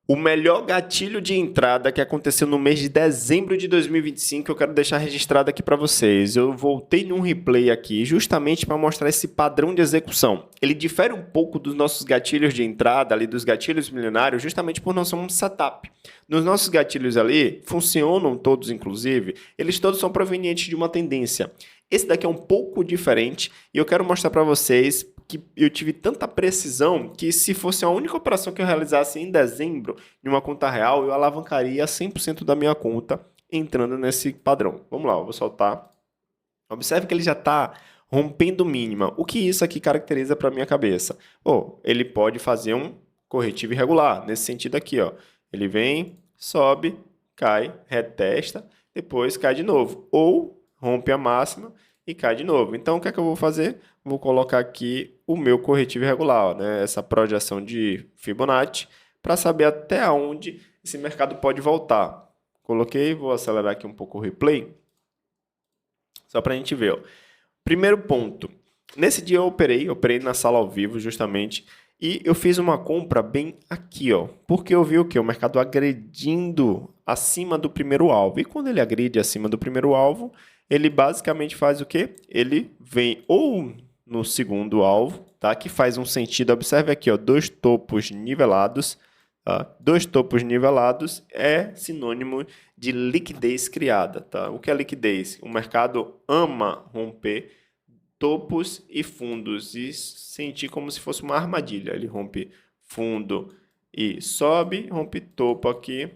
O melhor gatilho de entrada que aconteceu no mês de dezembro de 2025, eu quero deixar registrado aqui para vocês. Eu voltei num replay aqui justamente para mostrar esse padrão de execução. Ele difere um pouco dos nossos gatilhos de entrada, ali dos gatilhos milionários, justamente por nós somos um setup. Nos nossos gatilhos ali, funcionam todos, inclusive, eles todos são provenientes de uma tendência. Esse daqui é um pouco diferente e eu quero mostrar para vocês que eu tive tanta precisão que se fosse a única operação que eu realizasse em dezembro em uma conta real, eu alavancaria 100% da minha conta entrando nesse padrão. Vamos lá, eu vou soltar. Observe que ele já está rompendo mínima. O que isso aqui caracteriza para minha cabeça? Ele pode fazer um corretivo irregular, nesse sentido aqui. Ele vem, sobe, cai, retesta, depois cai de novo. Ou rompe a máxima e cai de novo. Então, o que é que eu vou fazer? Vou colocar aqui o meu corretivo irregular, né? Essa projeção de Fibonacci, para saber até onde esse mercado pode voltar. Coloquei, vou acelerar aqui um pouco o replay, só para a gente ver. Primeiro ponto. Nesse dia eu operei na sala ao vivo justamente, e eu fiz uma compra bem aqui, porque eu vi o que? O mercado agredindo acima do primeiro alvo. E quando ele agride acima do primeiro alvo, ele basicamente faz o quê? Ele vem ou no segundo alvo, tá? Que faz um sentido. Observe aqui, dois topos nivelados. Tá? Dois topos nivelados é sinônimo de liquidez criada. Tá? O que é liquidez? O mercado ama romper topos e fundos e sentir como se fosse uma armadilha. Ele rompe fundo e sobe, rompe topo aqui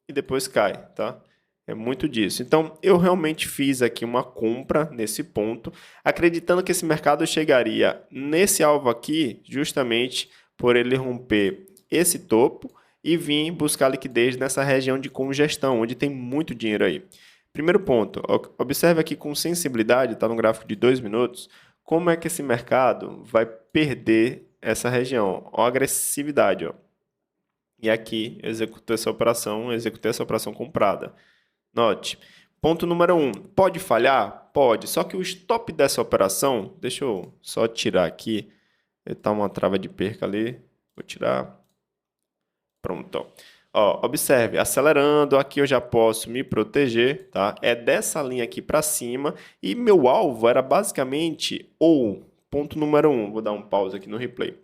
e depois cai, tá? É muito disso. Então, eu realmente fiz aqui uma compra nesse ponto, acreditando que esse mercado chegaria nesse alvo aqui, justamente por ele romper esse topo e vir buscar liquidez nessa região de congestão, onde tem muito dinheiro aí. Primeiro ponto, observe aqui com sensibilidade, está no gráfico de 2 minutos, como é que esse mercado vai perder essa região, a agressividade. E aqui executei essa operação comprada. Note, ponto número 1, pode falhar? Pode, só que o stop dessa operação, deixa eu só tirar aqui, está uma trava de perca ali, vou tirar, pronto. Observe, acelerando, aqui eu já posso me proteger, tá? É dessa linha aqui para cima e meu alvo era basicamente ponto número 1, vou dar um pause aqui no replay,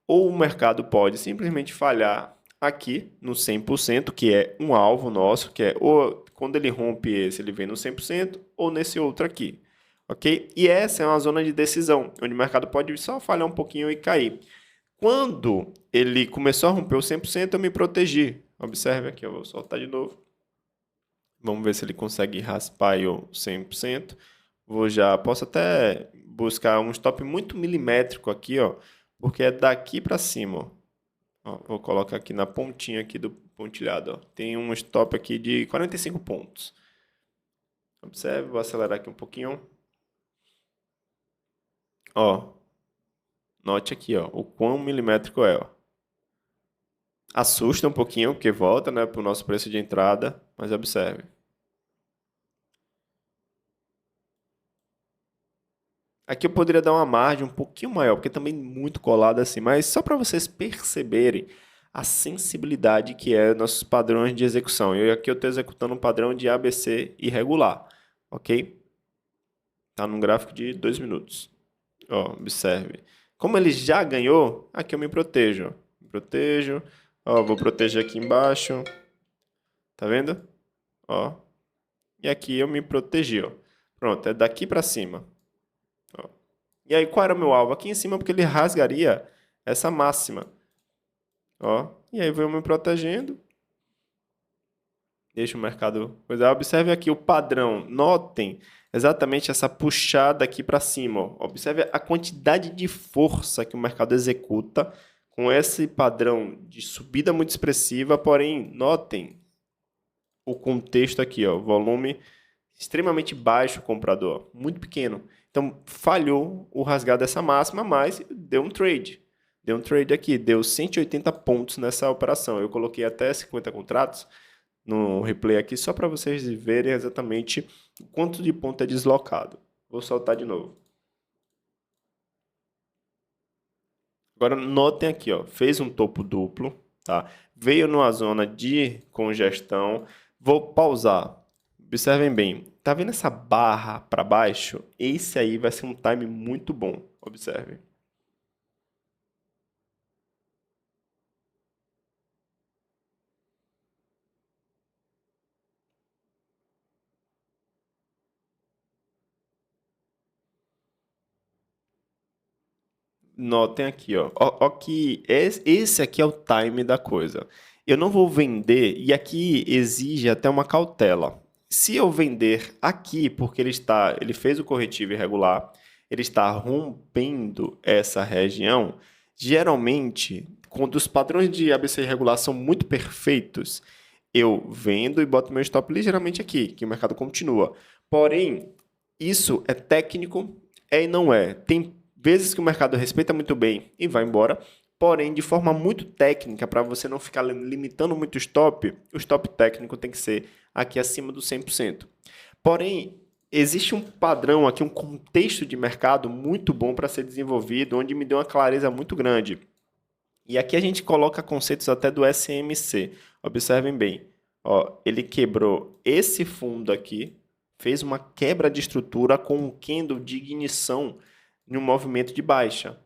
ou o mercado pode simplesmente falhar aqui no 100%, que é um alvo nosso, que é ou quando ele rompe esse, ele vem no 100%, ou nesse outro aqui, ok? E essa é uma zona de decisão, onde o mercado pode só falhar um pouquinho e cair. Quando ele começou a romper o 100%, eu me protegi. Observe aqui, eu vou soltar de novo. Vamos ver se ele consegue raspar o 100%. Posso até buscar um stop muito milimétrico aqui, porque é daqui para cima. Vou colocar aqui na pontinha aqui do pontilhado. Tem um stop aqui de 45 pontos. Observe, vou acelerar aqui um pouquinho. Note aqui, o quão milimétrico é. Assusta um pouquinho, porque volta, né, para o nosso preço de entrada, mas observe. Aqui eu poderia dar uma margem um pouquinho maior, porque também muito colado assim, mas só para vocês perceberem a sensibilidade que é nossos padrões de execução. Aqui eu estou executando um padrão de ABC irregular, ok? Está num gráfico de 2 minutos. Observe. Como ele já ganhou, aqui eu me protejo. Vou proteger aqui embaixo. Tá vendo? E aqui eu me protegi, Pronto, é daqui para cima. E aí, qual era o meu alvo? Aqui em cima, porque ele rasgaria essa máxima. E aí, vou me protegendo. Deixa o mercado coisar. Observe aqui o padrão. Notem exatamente essa puxada aqui para cima. Observe a quantidade de força que o mercado executa com esse padrão de subida muito expressiva. Porém, notem o contexto aqui, volume extremamente baixo, comprador, muito pequeno. Então, falhou o rasgar dessa máxima, mas deu um trade. Deu um trade aqui, deu 180 pontos nessa operação. Eu coloquei até 50 contratos no replay aqui, só para vocês verem exatamente quanto de ponto é deslocado. Vou soltar de novo. Agora, notem aqui, fez um topo duplo, tá? veio numa zona de congestão. Vou pausar. Observem bem. Tá vendo essa barra para baixo? Esse aí vai ser um time muito bom. Observe. Notem aqui, ó. Ó que esse aqui é o time da coisa. Eu não vou vender, e aqui exige até uma cautela. Se eu vender aqui, porque ele fez o corretivo irregular, ele está rompendo essa região, geralmente, quando os padrões de ABC irregular são muito perfeitos, eu vendo e boto meu stop ligeiramente aqui, que o mercado continua. Porém, isso é técnico, é e não é. Tem vezes que o mercado respeita muito bem e vai embora, porém, de forma muito técnica, para você não ficar limitando muito o stop técnico tem que ser aqui acima do 100%. Porém, existe um padrão aqui, um contexto de mercado muito bom para ser desenvolvido, onde me deu uma clareza muito grande. E aqui a gente coloca conceitos até do SMC. Observem bem. Ó, ele quebrou esse fundo aqui, fez uma quebra de estrutura com um candle de ignição em um movimento de baixa.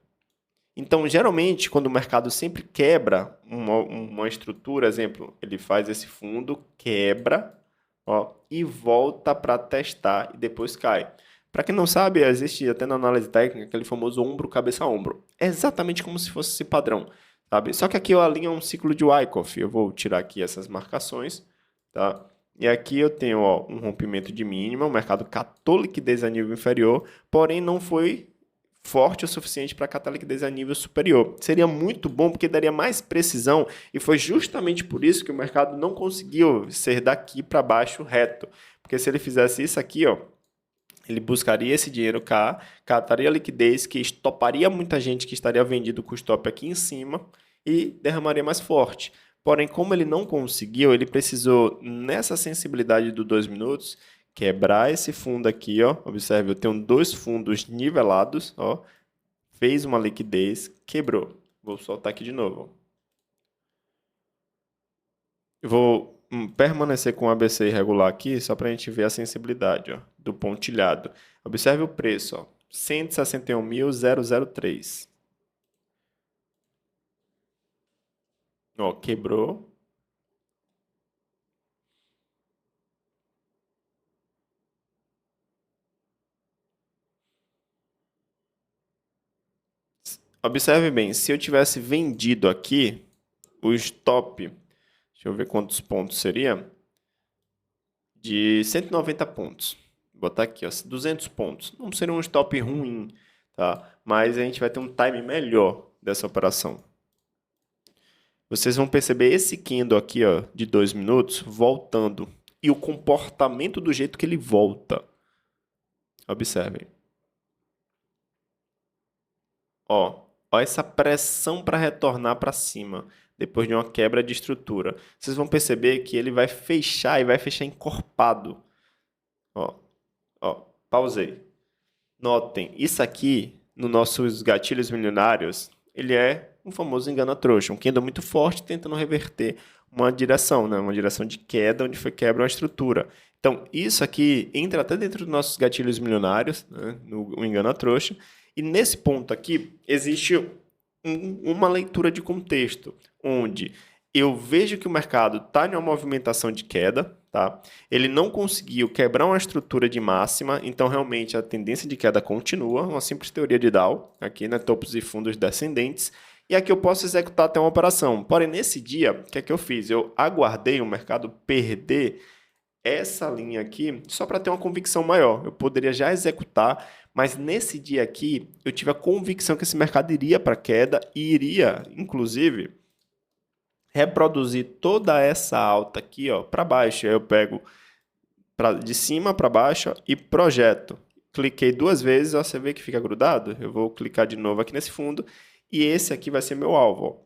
Então, geralmente, quando o mercado sempre quebra uma estrutura, exemplo, ele faz esse fundo, quebra, ó, e volta para testar e depois cai. Para quem não sabe, existe até na análise técnica aquele famoso ombro, cabeça, ombro. É exatamente como se fosse esse padrão, sabe? Só que aqui eu alinho um ciclo de Wyckoff. Eu vou tirar aqui essas marcações, tá? E aqui eu tenho, ó, um rompimento de mínima, o mercado catou liquidez a nível inferior, porém não foi forte o suficiente para catar liquidez a nível superior. Seria muito bom porque daria mais precisão e foi justamente por isso que o mercado não conseguiu ser daqui para baixo reto. Porque se ele fizesse isso aqui, ó, ele buscaria esse dinheiro cá, cataria liquidez, que estoparia muita gente que estaria vendido com o stop aqui em cima e derramaria mais forte. Porém, como ele não conseguiu, ele precisou, nessa sensibilidade do 2 minutos, quebrar esse fundo aqui, ó. Observe, eu tenho dois fundos nivelados, ó. Fez uma liquidez, quebrou. Vou soltar aqui de novo. Eu vou permanecer com o ABC irregular aqui, só para a gente ver a sensibilidade, ó, do pontilhado. Observe o preço, ó, 161.003. Ó, quebrou. Observe bem, se eu tivesse vendido aqui, o stop, deixa eu ver quantos pontos seria, de 190 pontos. Vou botar aqui, ó, 200 pontos. Não seria um stop ruim, tá? Mas a gente vai ter um time melhor dessa operação. Vocês vão perceber esse candle aqui, ó, de 2 minutos, voltando. E o comportamento do jeito que ele volta. Observem. Ó essa pressão para retornar para cima, depois de uma quebra de estrutura. Vocês vão perceber que ele vai fechar e vai fechar encorpado. Ó, pausei. Notem, isso aqui, nos nossos gatilhos milionários, ele é um famoso engana-trouxa, um candle muito forte tentando reverter uma direção, né? Uma direção de queda, onde foi quebra uma estrutura. Então, isso aqui entra até dentro dos nossos gatilhos milionários, né? No engana-trouxa. E nesse ponto aqui, existe uma leitura de contexto, onde eu vejo que o mercado está em uma movimentação de queda, tá? Ele não conseguiu quebrar uma estrutura de máxima, então realmente a tendência de queda continua, uma simples teoria de Dow, aqui, né? Topos e fundos descendentes, e aqui eu posso executar até uma operação. Porém, nesse dia, o que é que eu fiz? Eu aguardei o mercado perder essa linha aqui só para ter uma convicção maior. Eu poderia já executar, mas nesse dia aqui eu tive a convicção que esse mercado iria para queda e iria, inclusive, reproduzir toda essa alta aqui, ó, para baixo. Aí eu pego de cima para baixo, ó, e projeto. Cliquei duas vezes, ó, você vê que fica grudado? Eu vou clicar de novo aqui nesse fundo e esse aqui vai ser meu alvo. Ó.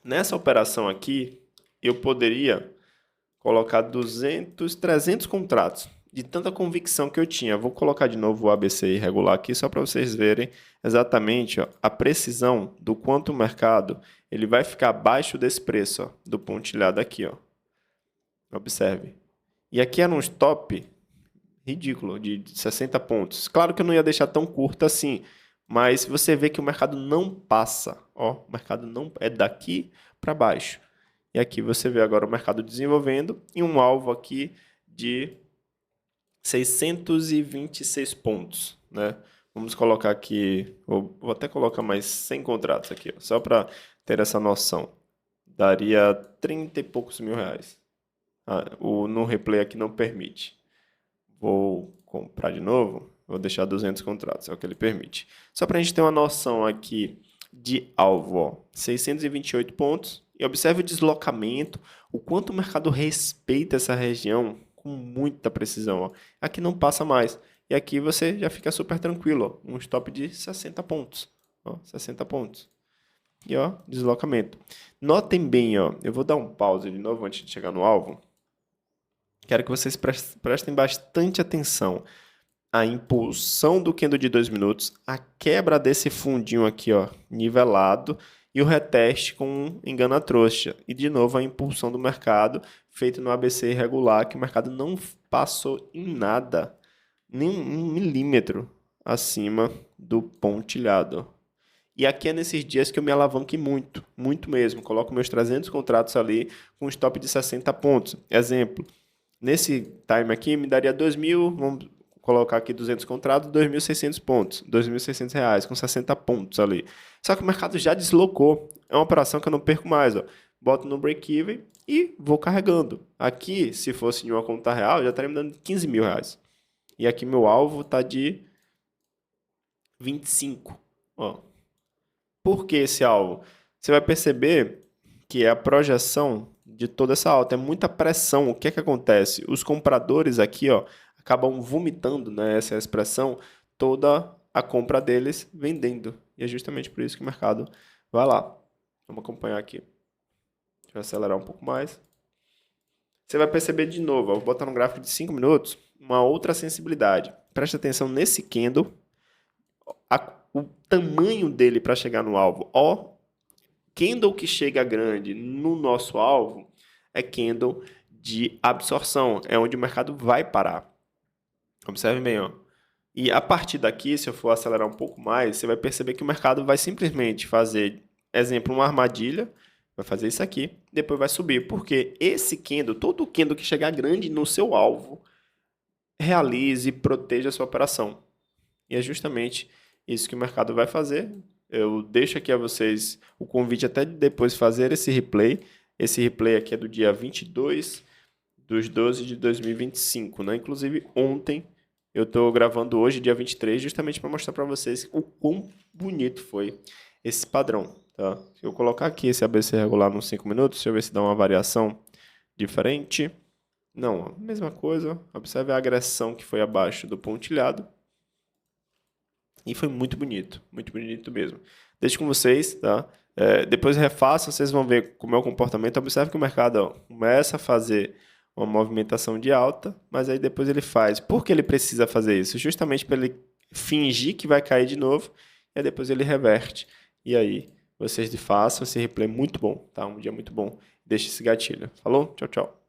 Nessa operação aqui, eu poderia colocar 200, 300 contratos, de tanta convicção que eu tinha. Vou colocar de novo o ABC irregular aqui, só para vocês verem exatamente, ó, a precisão do quanto o mercado ele vai ficar abaixo desse preço, ó, do pontilhado aqui, ó. Observe. E aqui era um stop ridículo, de 60 pontos. Claro que eu não ia deixar tão curto assim, mas você vê que o mercado não passa, ó, o mercado não é daqui para baixo. E aqui você vê agora o mercado desenvolvendo e um alvo aqui de 626 pontos, né? Vamos colocar aqui, vou até colocar mais 100 contratos aqui, ó, só para ter essa noção. Daria 30 e poucos mil reais. No replay aqui não permite. Vou comprar de novo, vou deixar 200 contratos, é o que ele permite. Só para a gente ter uma noção aqui de alvo, ó, 628 pontos. E observe o deslocamento, o quanto o mercado respeita essa região com muita precisão. Ó. Aqui não passa mais. E aqui você já fica super tranquilo. Ó. Um stop de 60 pontos. Ó, 60 pontos. E ó, deslocamento. Notem bem, ó, eu vou dar um pause de novo antes de chegar no alvo. Quero que vocês prestem bastante atenção. A impulsão do candle de 2 minutos, a quebra desse fundinho aqui, ó, nivelado, e o reteste com um engana-trouxa. E, de novo, a impulsão do mercado, feito no ABC irregular, que o mercado não passou em nada, nem um milímetro acima do pontilhado. E aqui é nesses dias que eu me alavanque muito, muito mesmo. Coloco meus 300 contratos ali com um stop de 60 pontos. Exemplo, nesse time aqui me daria 2.000, vamos colocar aqui 200 contratos, 2.600 pontos, 2.600 reais, com 60 pontos ali. Só que o mercado já deslocou. É uma operação que eu não perco mais, ó. Boto no break-even e vou carregando. Aqui, se fosse em uma conta real, já estaria me dando 15 mil reais. E aqui meu alvo está de 25. Ó. Por que esse alvo? Você vai perceber que é a projeção de toda essa alta. É muita pressão. O que é que acontece? Os compradores aqui, ó, acabam vomitando, né, essa expressão, toda a compra deles vendendo. E é justamente por isso que o mercado vai lá. Vamos acompanhar aqui. Deixa eu acelerar um pouco mais. Você vai perceber de novo, ó, vou botar no gráfico de 5 minutos, uma outra sensibilidade. Preste atenção nesse candle, o tamanho dele para chegar no alvo. Ó, candle que chega grande no nosso alvo é candle de absorção, é onde o mercado vai parar. Observe bem, ó. E a partir daqui, se eu for acelerar um pouco mais, você vai perceber que o mercado vai simplesmente fazer, exemplo, uma armadilha, vai fazer isso aqui, depois vai subir. Porque esse candle, todo candle que chegar grande no seu alvo, realize e proteja a sua operação. E é justamente isso que o mercado vai fazer. Eu deixo aqui a vocês o convite até de depois fazer esse replay. Esse replay aqui é do dia 22/12 de 2025, né? Inclusive, ontem, eu estou gravando hoje, dia 23, justamente para mostrar para vocês o quão bonito foi esse padrão, tá? Se eu colocar aqui esse ABC regular nos 5 minutos, deixa eu ver se dá uma variação diferente. Não, mesma coisa. Observe a agressão que foi abaixo do pontilhado. E foi muito bonito mesmo. Deixo com vocês, tá? Depois refaçam, vocês vão ver como é o comportamento. Observe que o mercado, ó, começa a fazer uma movimentação de alta, mas aí depois ele faz. Por que ele precisa fazer isso? Justamente para ele fingir que vai cair de novo, e aí depois ele reverte. E aí vocês façam esse replay muito bom, tá? Um dia muito bom. Deixa esse gatilho. Falou? Tchau, tchau.